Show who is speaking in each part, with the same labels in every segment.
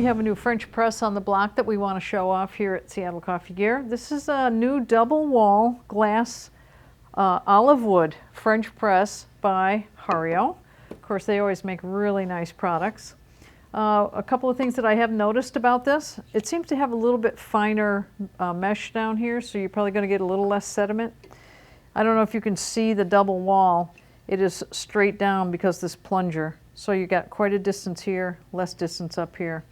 Speaker 1: we have a new French press on the block that we want to show off here at Seattle Coffee Gear. This is a new double wall glass olive wood French press by Hario. Of course, they always make really nice products. A couple of things that I have noticed about this, it seems to have a little bit finer mesh down here, so you're probably going to get a little less sediment. I don't know if you can see the double wall. It is straight down because this plunger. So you got quite a distance here, less distance up here.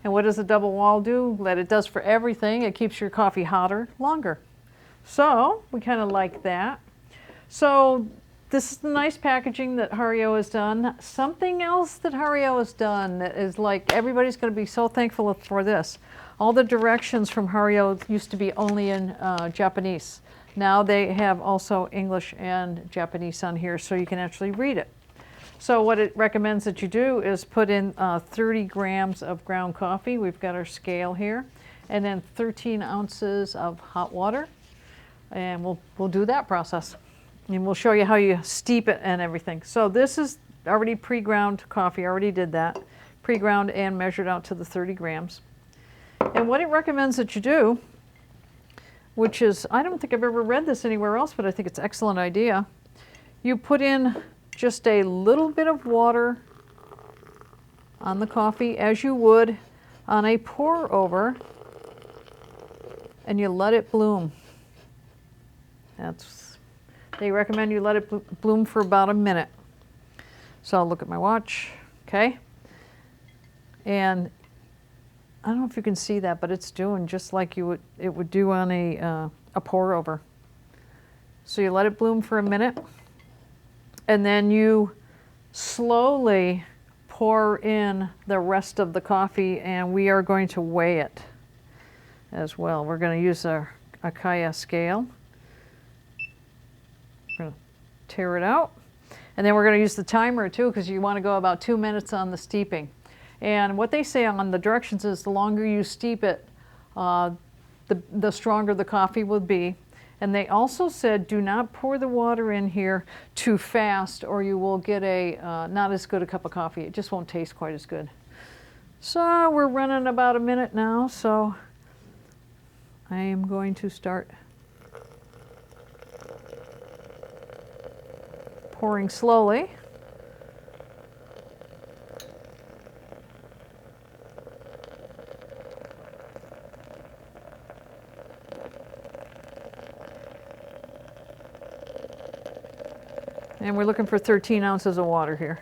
Speaker 1: And what does a double wall do? That it does for everything. It keeps your coffee hotter longer. So we kind of like that. So this is the nice packaging that Hario has done. Something else that Hario has done that is like, everybody's going to be so thankful for this. All the directions from Hario used to be only in Japanese. Now they have also English and Japanese on here, so you can actually read it. So what it recommends that you do is put in 30 grams of ground coffee. We've got our scale here. And then 13 ounces of hot water. And we'll do that process. And we'll show you how you steep it and everything. So this is already pre-ground coffee. I already did that. Pre-ground and measured out to the 30 grams. And what it recommends that you do, which is, I don't think I've ever read this anywhere else, but I think it's an excellent idea. You put in just a little bit of water on the coffee as you would on a pour over, and you let it bloom. They recommend you let it bloom for about a minute. So I'll look at my watch, okay? And I don't know if you can see that, but it's doing just like it would do on a pour over. So you let it bloom for a minute, and then you slowly pour in the rest of the coffee, and we are going to weigh it as well. We're going to use a Kaya scale. We're going to tear it out, and then we're going to use the timer too, because you want to go about 2 minutes on the steeping. And what they say on the directions is the longer you steep it, the stronger the coffee will be. And they also said do not pour the water in here too fast, or you will get a not as good a cup of coffee. It just won't taste quite as good. So we're running about a minute now, so I am going to start pouring slowly. And we're looking for 13 ounces of water here.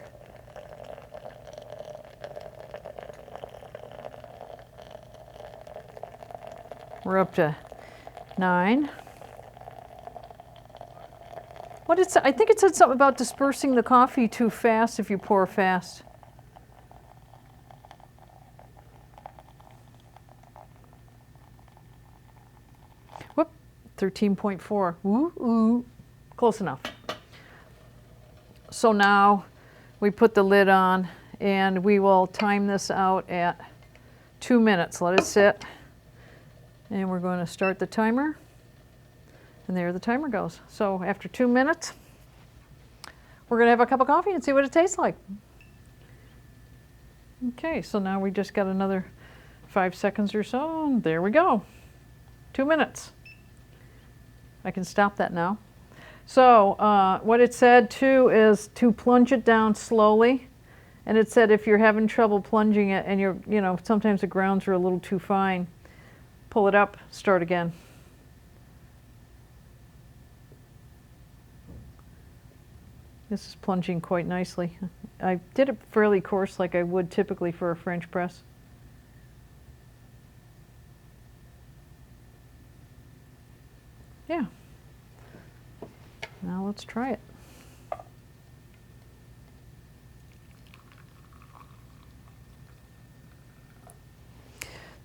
Speaker 1: We're up to 9. I think it said something about dispersing the coffee too fast if you pour fast. Whoop, 13.4. Ooh, close enough. So now we put the lid on, and we will time this out at 2 minutes. Let it sit. And we're going to start the timer. And there the timer goes. So after 2 minutes, we're going to have a cup of coffee and see what it tastes like. Okay, so now we just got another 5 seconds or so. And there we go. 2 minutes. I can stop that now. So what it said too is to plunge it down slowly. And it said if you're having trouble plunging it and sometimes the grounds are a little too fine, pull it up, start again. This is plunging quite nicely. I did it fairly coarse like I would typically for a French press. Yeah. Now let's try it.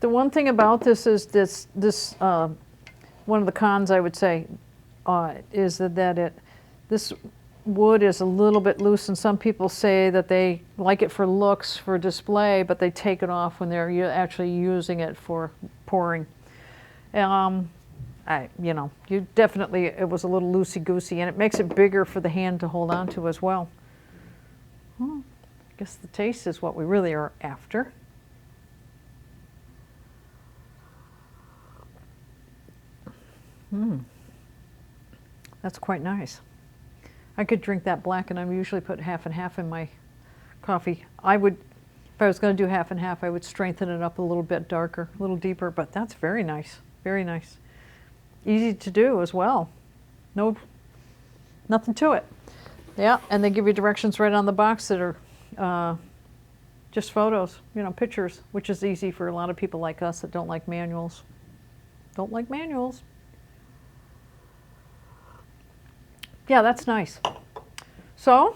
Speaker 1: The one thing about this is one of the cons I would say is that this wood is a little bit loose, and some people say that they like it for looks, for display, but they take it off when they're actually using it for pouring. You definitely, it was a little loosey-goosey, and it makes it bigger for the hand to hold on to as well. Well, I guess the taste is what we really are after. That's quite nice. I could drink that black, and I usually put half and half in my coffee. I would, if I was going to do half and half, I would strengthen it up a little bit darker, a little deeper, but that's very nice, very nice. Easy to do as well. No, nothing to it. Yeah, and they give you directions right on the box that are just photos, you know, pictures, which is easy for a lot of people like us that don't like manuals. Don't like manuals. Yeah, that's nice. So,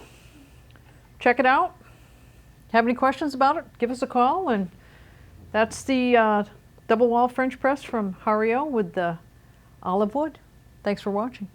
Speaker 1: check it out. Have any questions about it? Give us a call. And that's the double wall French press from Hario with the olive wood. Thanks for watching.